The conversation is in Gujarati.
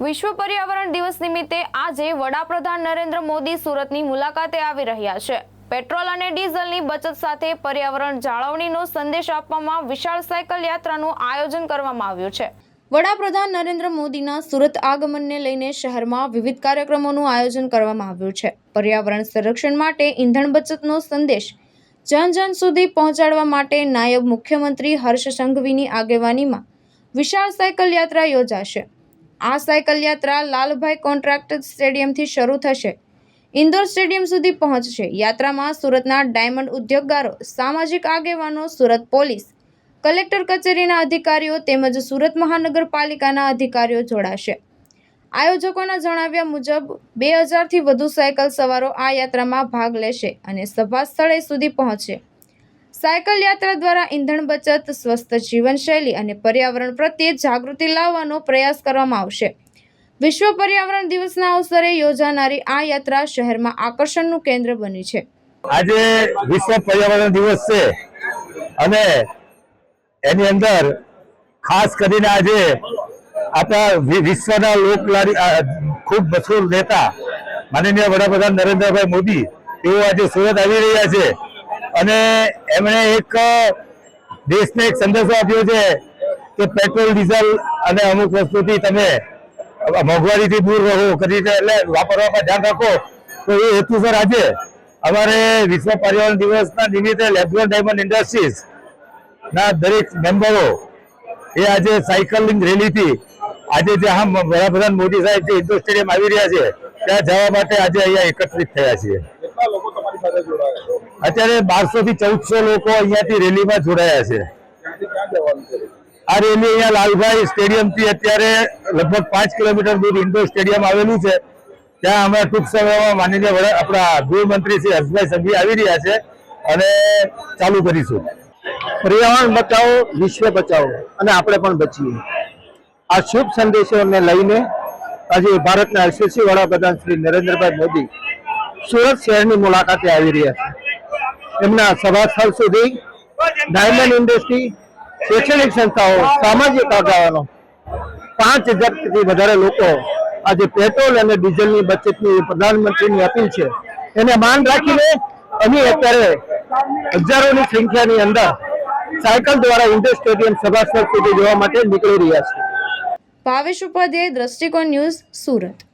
વિશ્વ પર્યાવરણ દિવસ નિમિત્તે આજે વડાપ્રધાન નરેન્દ્ર મોદી સુરતની મુલાકાતે આવી રહ્યા છે। પેટ્રોલ અને ડીઝલની બચત સાથે પર્યાવરણ જાળવણીનો સંદેશ આપવામાં વિશાળ સાયકલ યાત્રાનું આયોજન કરવામાં આવ્યું છે। વડાપ્રધાન નરેન્દ્ર મોદીના સુરત આગમનને લઈને શહેરમાં વિવિધ કાર્યક્રમોનું આયોજન કરવામાં આવ્યું છે। પર્યાવરણ સંરક્ષણ માટે ઈંધણ બચતનો સંદેશ જન સુધી પહોંચાડવા માટે નાયબ મુખ્યમંત્રી હર્ષ સંઘવીની આગેવાનીમાં વિશાળ સાયકલ યાત્રા યોજાશે। આ સાયકલ યાત્રા લાલભાઈ કોન્ટ્રાક્ટ સ્ટેડિયમથી શરૂ થશે, ઇન્દોર સ્ટેડિયમ સુધી પહોંચશે। યાત્રામાં સુરતના ડાયમંડ ઉદ્યોગકારો, સામાજિક આગેવાનો, સુરત પોલીસ, કલેક્ટર કચેરીના અધિકારીઓ તેમજ સુરત મહાનગરપાલિકાના અધિકારીઓ જોડાશે। આયોજકોના જણાવ્યા મુજબ 2000થી વધુ સાયકલ સવારો આ યાત્રામાં ભાગ લેશે અને સભા સ્થળે સુધી પહોંચશે। સાયકલ યાત્રા દ્વારા ઈંધણ બચત, સ્વસ્થ જીવનશૈલી અને પર્યાવરણ પ્રત્યે જાગૃતિ લાવવાનો પ્રયાસ કરવામાં આવશે। વિશ્વ પર્યાવરણ દિવસના અવસરે યોજાનારી આ યાત્રા શહેરમાં આકર્ષણનું કેન્દ્ર બની છે। આજે વિશ્વ પર્યાવરણ દિવસ છે અને એની અંદર ખાસ કરીને આજે આપણા વિશ્વના લોકલાડી ખૂબ મશહૂર નેતા માનનીય વડાપ્રધાન નરેન્દ્રભાઈ મોદી તેઓ આજે સુરત આવી રહ્યા છે અને એમણે એક દેશને એક સંદેશો આપ્યો છે કે પેટ્રોલ, ડીઝલ અને અમુક વસ્તુથી તમે મોંઘવારીથી દૂર રહો કરીને એટલે વાપરવામાં ધ્યાન રાખો। તો એ હેતુસર આજે અમારે વિશ્વ પર્યાવરણ દિવસના નિમિત્તે લેબ્રોન ડાયમંડ ઇન્ડસ્ટ્રીઝ ના દરેક મેમ્બરો એ આજે સાયકલિંગ રેલીથી આજે જ્યાં વડાપ્રધાન મોદી સાહેબ જે ઇન્ડોર સ્ટેડિયમ આવી રહ્યા છે ત્યાં જવા માટે આજે અહીંયા એકત્રિત થયા છીએ। અત્યારે 1200 થી 1400 લોકો અહીંયાથી રેલીમાં જોડાયા છે। આ રેલી અહીંયા લાલભાઈ સ્ટેડિયમ થી અત્યારે લગભગ 5 કિલોમીટર દૂર ઇન્ડોર સ્ટેડિયમ આવેલું છે ત્યાં અમે ટૂંક સમયમાં માનનીય આપણા ગૃહમંત્રી શ્રી હર્ષભાઈ સંઘવી આવી રહ્યા છે અને ચાલુ કરીશું। પર્યાવરણ બચાવો, વિશ્વ બચાવો અને આપણે પણ બચીએ, આ શુભ સંદેશોને લઈને આજે ભારતના યશસ્વી વડાપ્રધાન શ્રી નરેન્દ્રભાઈ મોદી સુરત શહેરની મુલાકાતે આવી રહ્યા છે। એમના સભા સ્થળ સુધી ડાયમંડ ઇન્ડસ્ટ્રી, શૈક્ષણિક સંસ્થાઓ, સામાજિક આગેવાનો 5000થી વધારે લોકો આજે પેટ્રોલ અને ડીઝલની બચતની પ્રધાનમંત્રીની અપીલ છે એને માન રાખીને અમે અત્યારે હજારોની સંખ્યાની અંદર સાયકલ દ્વારા ઇન્ડોર સ્ટેડિયમ સભા સ્થળ સુધી જવા માટે નીકળી રહ્યા છીએ। ભાવેશ ઉપાધ્યાય, દ્રષ્ટિકોણ ન્યૂઝ, સુરત।